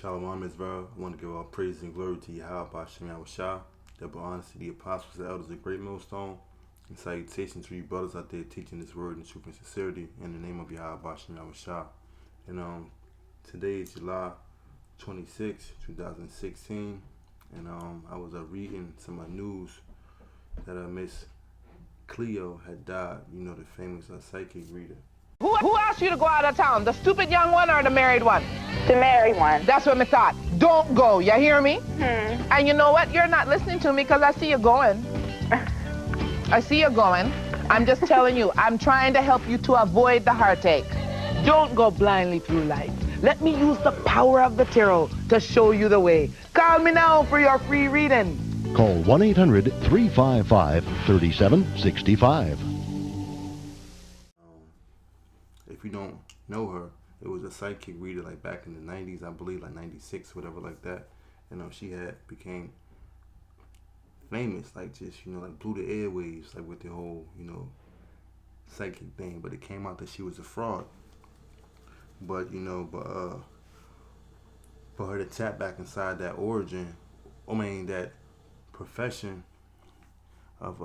Shalom Israel. I want to give all praise and glory to Yahweh B'Shem Yahushua, double honors to the apostles and elders of Great Millstone, and salutations to you brothers out there teaching this word in truth and sincerity in the name of Yahweh B'Shem Yahushua. And today is July 26, 2016, and I was reading some news that Miss Cleo had died. You know, the famous psychic reader. Who asked you to go out of town? The stupid young one or the married one? The married one. That's what I thought. Don't go, you hear me? And you know what? You're not listening to me because I see you going. I see you going. I'm just telling you, I'm trying to help you to avoid the heartache. Don't go blindly through life. Let me use the power of the tarot to show you the way. Call me now for your free reading. Call 1-800-355-3765. If you don't know her, it was a psychic reader like back in the 90s, I believe, like 96, whatever like that. And she became famous, like just, like blew the airwaves, like with the whole, psychic thing. But it came out that she was a fraud. But, for her to tap back inside that origin, that profession of,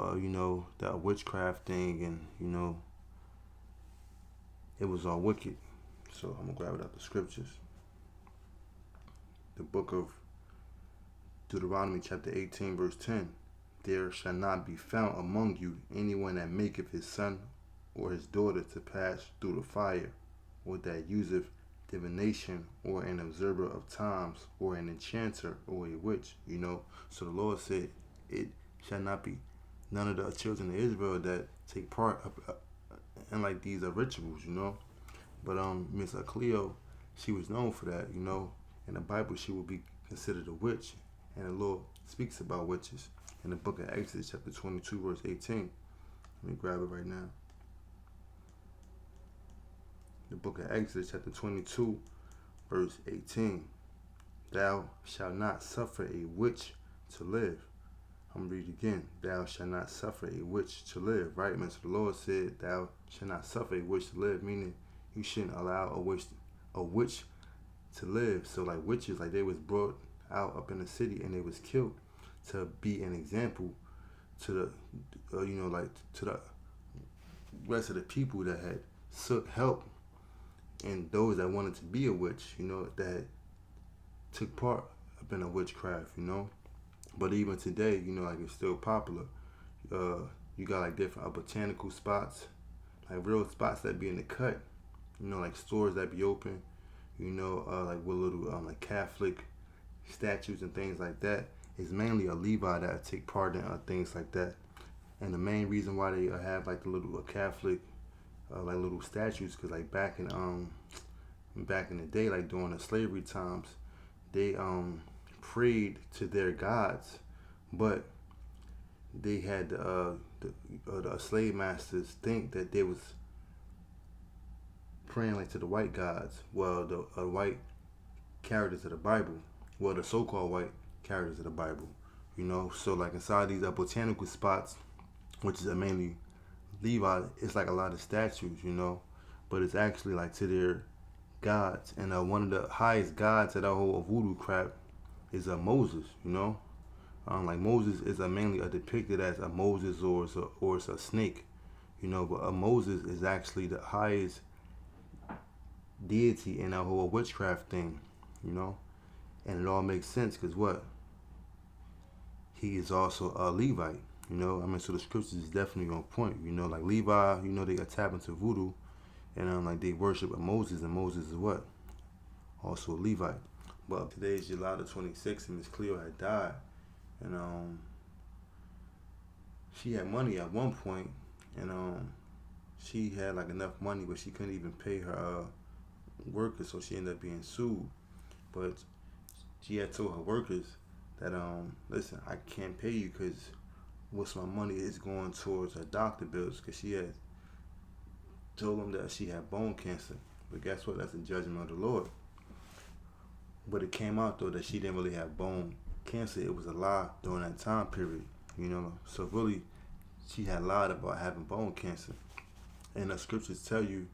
that witchcraft thing and, it was all wicked. So I'm going to grab it out the scriptures. The book of Deuteronomy chapter 18 verse 10. There shall not be found among you anyone that maketh his son or his daughter to pass through the fire, or that useth divination, or an observer of times, or an enchanter, or a witch. So the Lord said it shall not be none of the children of Israel that take part and like these are rituals, But Miss Cleo, she was known for that, In the Bible, she would be considered a witch, and the Lord speaks about witches in the book of Exodus, chapter 22, verse 18. Let me grab it right now. The book of Exodus, chapter 22, verse 18. Thou shalt not suffer a witch to live. I'm going to read it again. Thou shalt not suffer a witch to live, right? So the Lord said, thou shalt not suffer a witch to live, meaning you shouldn't allow a witch to live. So like witches, like they was brought out up in the city and they was killed to be an example to the, to the rest of the people that had sought help, and those that wanted to be a witch, that took part up in a witchcraft, But even today, like it's still popular. You got like different botanical spots, like real spots that be in the cut, like stores that be open, like with little like Catholic statues and things like that. It's mainly a Levi that take part in things like that. And the main reason why they have like the little Catholic like little statues, because like back in the day, like during the slavery times, they prayed to their gods, but they had the slave masters think that they was praying like to the white gods, well, the white characters of the Bible, well, the so-called white characters of the Bible, So like inside these botanical spots, which is mainly Levi, it's like a lot of statues, but it's actually like to their gods. And one of the highest gods of that whole voodoo crap is Moses, like Moses is mainly depicted as a Moses or it's a snake, but Moses is actually the highest deity in that whole witchcraft thing, and it all makes sense because what? He is also a Levite, so the scriptures is definitely on point, like Levi, they got tapped into voodoo, and like they worship Moses, and Moses is what? Also a Levite. But today is July the 26th, and Miss Cleo had died. And she had money at one point, and she had like enough money, but she couldn't even pay her workers, so she ended up being sued. But she had told her workers that, listen, I can't pay you because what's my money is going towards her doctor bills, because she had told them that she had bone cancer. But guess what? That's a judgment of the Lord. But it came out, though, that she didn't really have bone cancer. It was a lie during that time period, So really, she had lied about having bone cancer. And the scriptures tell you,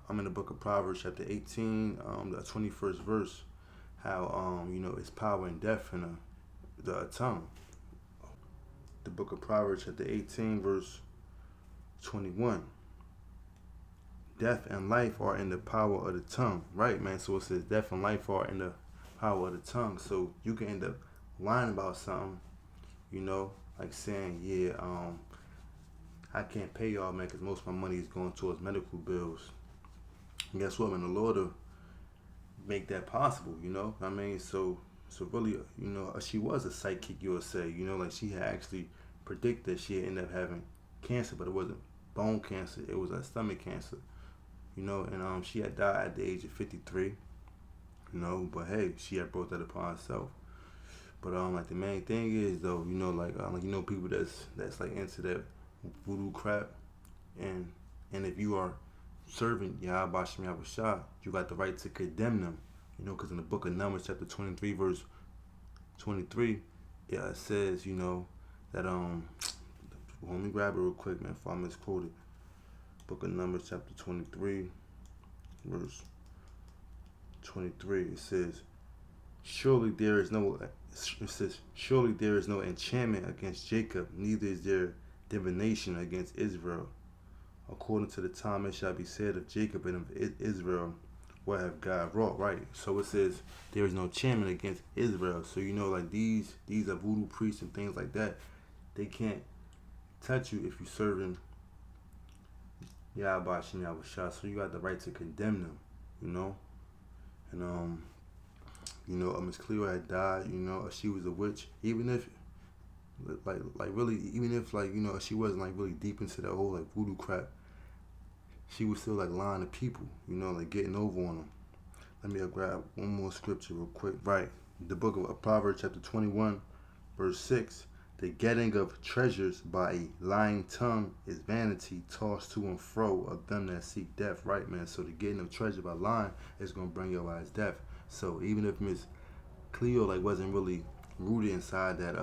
I'm in the book of Proverbs, chapter 18, the 21st verse, how it's power and death in the tongue. The book of Proverbs chapter 18 verse 21. Death and life are in the power of the tongue. Right, man. So it says death and life are in the power of the tongue. So you can end up lying about something, like saying, yeah, I can't pay y'all, man, because most of my money is going towards medical bills. And guess what, man? The Lord will make that possible, I mean? So really, she was a psychic, you would say, like she had actually predicted she had ended up having cancer, but it wasn't bone cancer, it was a stomach cancer, and she had died at the age of 53, but hey, she had brought that upon herself. But like the main thing is though, people that's like into that voodoo crap, and if you are serving Yahweh Shem Yahushua, you got the right to condemn them, because in the book of Numbers chapter 23 verse 23, it says, that let me grab it real quick, man, before I misquote it. Book of Numbers chapter 23 verse 23, it says, surely there is no enchantment against Jacob, neither is there divination against Israel. According to the time it shall be said of Jacob and of Israel, what have God wrought, right? So it says there is no enchantment against Israel. So like these are voodoo priests and things like that. They can't touch you if you're serving Yahweh Shem Yahushua. So you got the right to condemn them, And Miss Cleo had died, she was a witch. Even if she wasn't like really deep into that whole like voodoo crap, she was still like lying to people, like getting over on them. Let me grab one more scripture real quick. Right, the book of Proverbs chapter 21 verse 6. The getting of treasures by a lying tongue is vanity, tossed to and fro of them that seek death. Right, man. So the getting of treasure by lying is gonna bring your eyes death. So even if Miss Cleo like wasn't really rooted inside that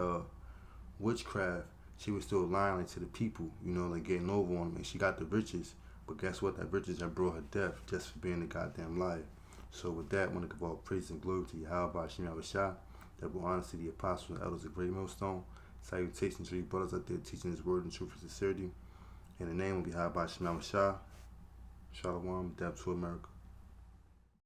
witchcraft, she was still lying to the people, like getting over on them. And she got the riches, but guess what? That riches that brought her death just for being a goddamn liar. So with that, I want to give all praise and glory to Yahweh Shem Yahushua, that will honor to the apostles and elders of Great Millstone. Salutations to you brothers out there teaching His word in truth and sincerity. In the name of Yahweh Shem Yahushua, Shalom, Dab to America.